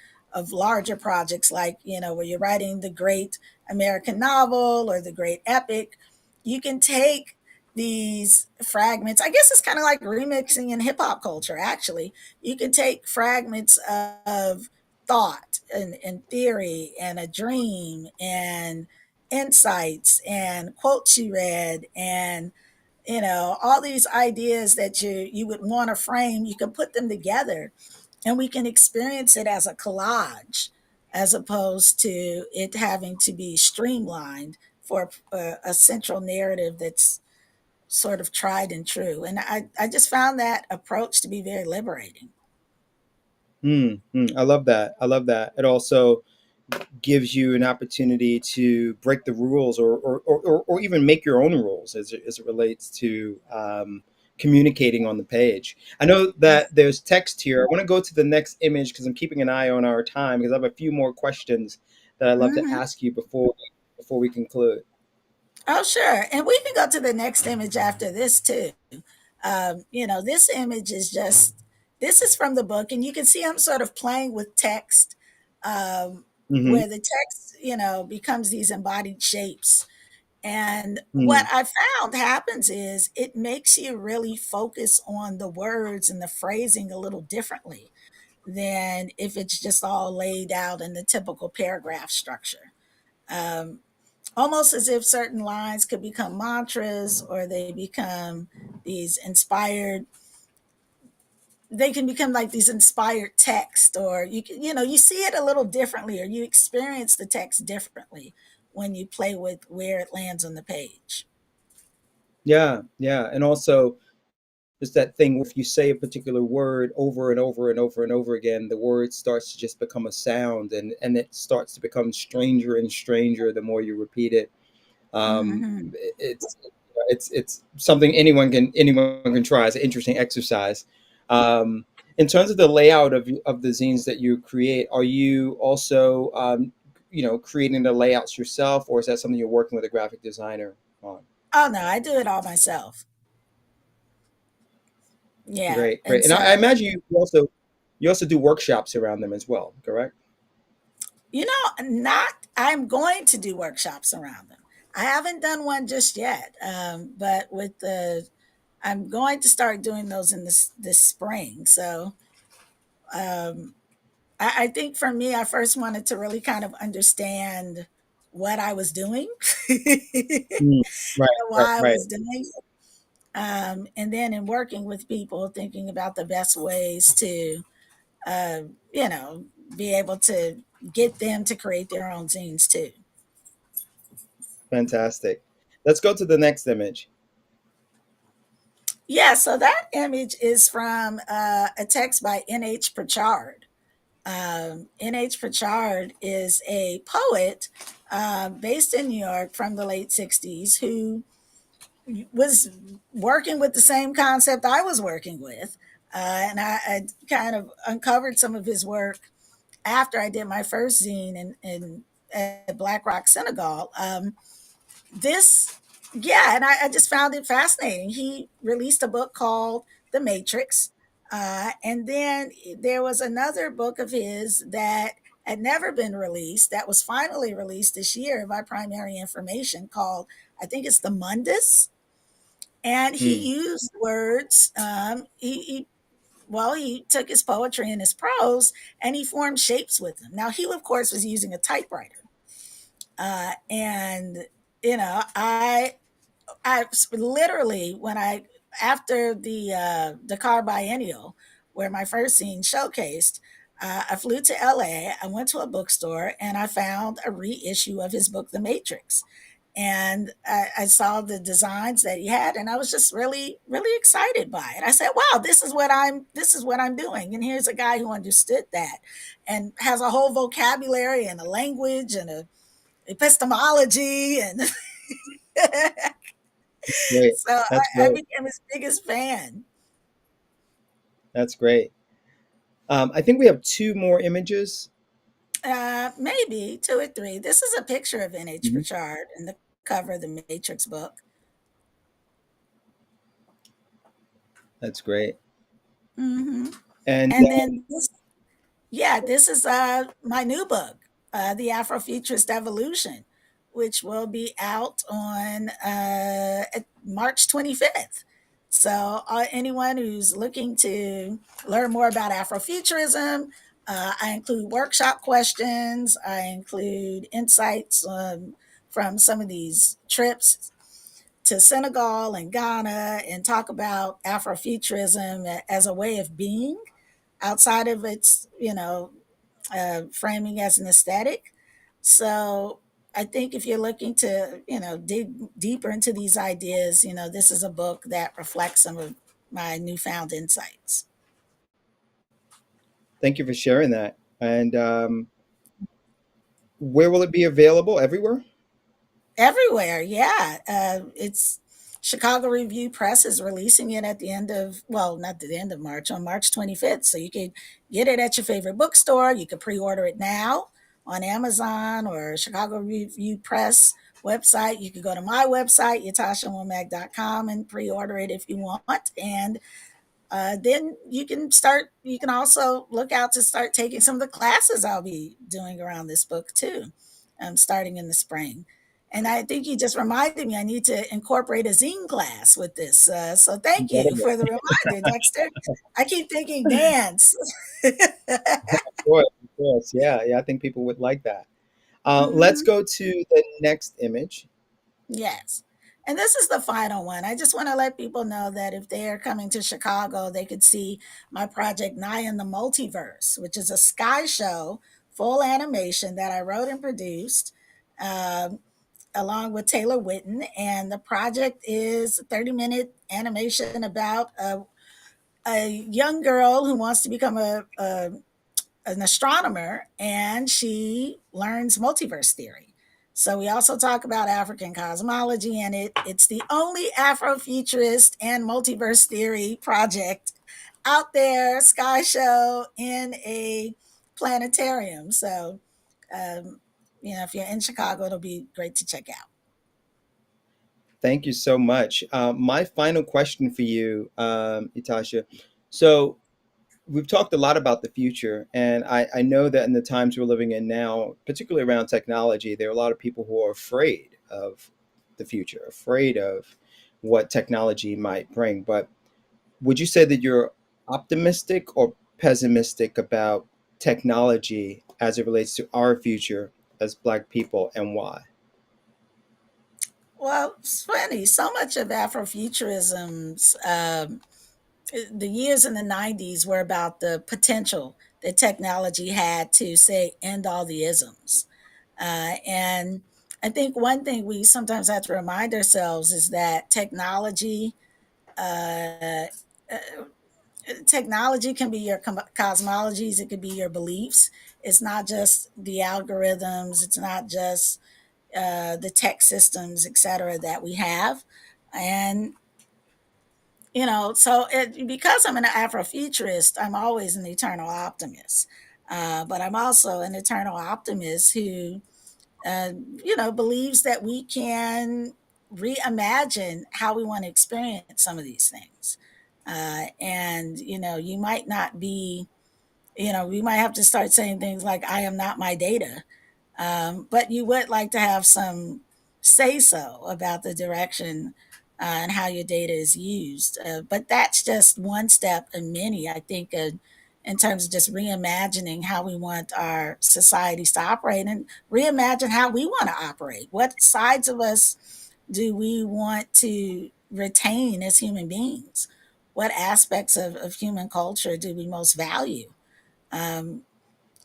larger projects, like, where you're writing the great American novel or the great epic. You can take these fragments. I guess it's kind of like remixing in hip hop culture, actually. You can take fragments of thought and theory and a dream and insights and quotes you read, and all these ideas that you would want to frame, you can put them together, and we can experience it as a collage, as opposed to it having to be streamlined for a central narrative that's sort of tried and true. And I just found that approach to be very liberating. I love that. I love that. It also gives you an opportunity to break the rules, or even make your own rules as it relates to communicating on the page. I know that there's text here. I want to go to the next image because I'm keeping an eye on our time because I have a few more questions that I'd love to Hmm. ask you before we conclude. Oh, sure. And we can go to the next image after this too. This image is just, this is from the book, and you can see I'm sort of playing with text, Hmm. where the text, becomes these embodied shapes. And what Hmm. I found happens is it makes you really focus on the words and the phrasing a little differently than if it's just all laid out in the typical paragraph structure. Um, Almost as if certain lines could become mantras, or they become these inspired, they can become like these inspired text, or you see it a little differently, or you experience the text differently when you play with where it lands on the page. Yeah, yeah. And also, there's that thing where if you say a particular word over and over and over and over again, the word starts to just become a sound, and it starts to become stranger and stranger the more you repeat it. Hmm. It's something anyone can try. It's an interesting exercise. Um, in terms of the layout of the zines that you create, are you also creating the layouts yourself, or is that something you're working with a graphic designer on? Oh no, I do it all myself. Yeah, Great, great. and And so I imagine you also do workshops around them as well, correct? not I'm going to do workshops around them. I haven't done one just yet, but with the I'm going to start doing those in this spring. So um, I think for me, I first wanted to really kind of understand what I was doing and Mm. Right, right, why I right. was doing it. And then in working with people, thinking about the best ways to, uh, you know, be able to get them to create their own zines too. Fantastic. Let's go to the next image. Yeah, so that image is from a text by N.H. Pritchard. N.H. Pritchard is a poet based in New York from the late 60s who was working with the same concept I was working with. And I kind of uncovered some of his work after I did my first zine in at Black Rock Senegal. This, yeah, and I just found it fascinating. He released a book called The Matrix. And then there was another book of his that had never been released that was finally released this year by Primary Information called, I think it's The Mundus. And Hmm. he used words. He took his poetry and his prose and he formed shapes with them. Now, he, of course, was using a typewriter. And, I literally, when I, after the Dakar Biennial, where my first scene showcased, I flew to LA. I went to a bookstore and I found a reissue of his book, The Matrix. And I saw the designs that he had, and I was just really, really excited by it. I said, "Wow, this is what I'm doing." And here's a guy who understood that, and has a whole vocabulary and a language and a epistemology, and Great. so That's I great. became his biggest fan. That's great. I think we have two more images. Maybe two or three. This is a picture of N.H. Mhm. Pritchard in the cover of the Matrix book. That's great. Hmm. And And then this is my new book, The Afrofuturist Evolution, which will be out on March 25th. So, anyone who's looking to learn more about Afrofuturism, I include workshop questions, I include insights from some of these trips to Senegal and Ghana, and talk about Afrofuturism as a way of being outside of its, framing as an aesthetic. So I think if you're looking to, dig deeper into these ideas, this is a book that reflects some of my newfound insights. thank you for sharing that. And where will it be available? Everywhere? Everywhere, yeah. It's Chicago Review Press is releasing it at the end of, well, not the end of March, on March 25th. So you can get it at your favorite bookstore. You can pre order it now on Amazon or Chicago Review Press website. You can go to my website, YtashaWomack.com, and pre order it if you want. And then you can also look out to start taking some of the classes I'll be doing around this book too, starting in the spring. And I think you just reminded me I need to incorporate a zine class with this. So thank you Incredible. for the reminder, Dexter. I keep thinking dance. Of course, of course. Yeah, yeah, I think people would like that. Let's Mhm. go to the next image. Yes. And this is the final one. I just want to let people know that if they are coming to Chicago, they could see my project Nye in the Multiverse, which is a sky show, full animation that I wrote and produced um, along with Taylor Witten. And the project is a 30-minute animation about a young girl who wants to become an astronomer, and she learns multiverse theory. So we also talk about African cosmology in it. It's the only Afrofuturist and multiverse theory project out there, sky show in a planetarium. So, um, if you're in Chicago, it'll be great to check out. Thank you so much. My final question for you, Ytasha. So we've talked a lot about the future, and I know that in the times we're living in now, particularly around technology, there are a lot of people who are afraid of the future, afraid of what technology might bring. But would you say that you're optimistic or pessimistic about technology as it relates to our future as Black people, and why? Well, it's funny. So much of Afrofuturism's the years in the 90s were about the potential that technology had to, say, end all the isms. And I think one thing we sometimes have to remind ourselves is that uh, uh, technology can be your cosmologies, it could be your beliefs. It's not just the algorithms, it's not just the tech systems, et cetera, that we have. And because I'm an Afrofuturist, I'm always an eternal optimist. But I'm also an eternal optimist who, uh, believes that we can reimagine how we want to experience some of these things. And, you might not be, we might have to start saying things like, I am not my data. But you would like to have some say so about the direction and how your data is used. But that's just one step in many, I think, in terms of just reimagining how we want our societies to operate and reimagine how we want to operate. What sides of us do we want to retain as human beings? What aspects of human culture do we most value? Um,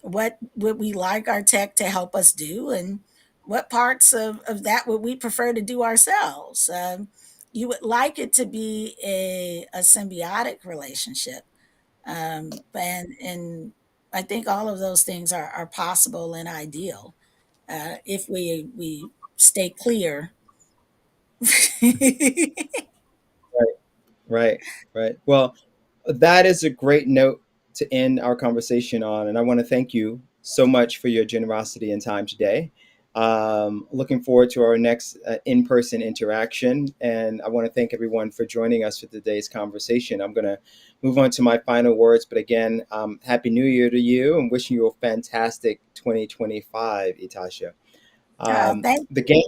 what would we like our tech to help us do, and what parts of that would we prefer to do ourselves? You would like it to be a symbiotic relationship, and I think all of those things are possible and ideal if we stay clear. Right, right, right. Well, that is a great note to end our conversation on. And I want to thank you so much for your generosity and time today. Looking forward to our next in person interaction. And I want to thank everyone for joining us for today's conversation. I'm going to move on to my final words. But again, Happy New Year to you and wishing you a fantastic 2025, Ytasha. Thank The you. game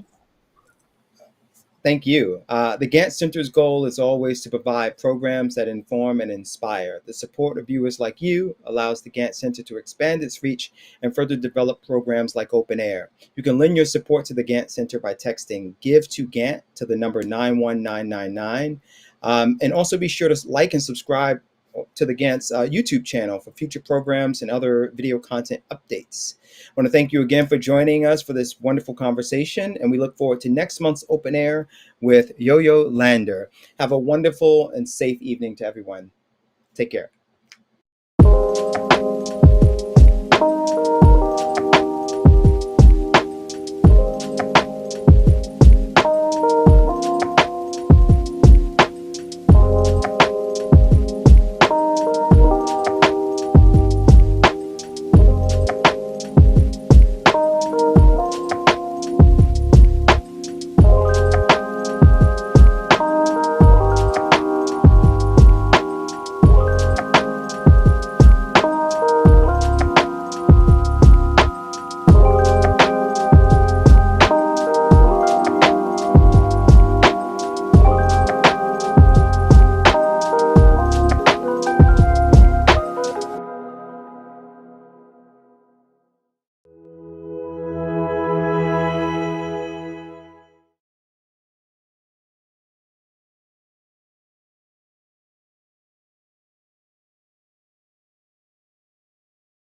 Thank you. The Gantt Center's goal is always to provide programs that inform and inspire. The support of viewers like you allows the Gantt Center to expand its reach and further develop programs like Open Air. You can lend your support to the Gantt Center by texting Give to Gantt to the number 91999. And also be sure to like and subscribe to the Gantt's YouTube channel for future programs and other video content updates. I want to thank you again for joining us for this wonderful conversation, and we look forward to next month's Open Air with Yo-Yo Lander. Have a wonderful and safe evening to everyone. Take care.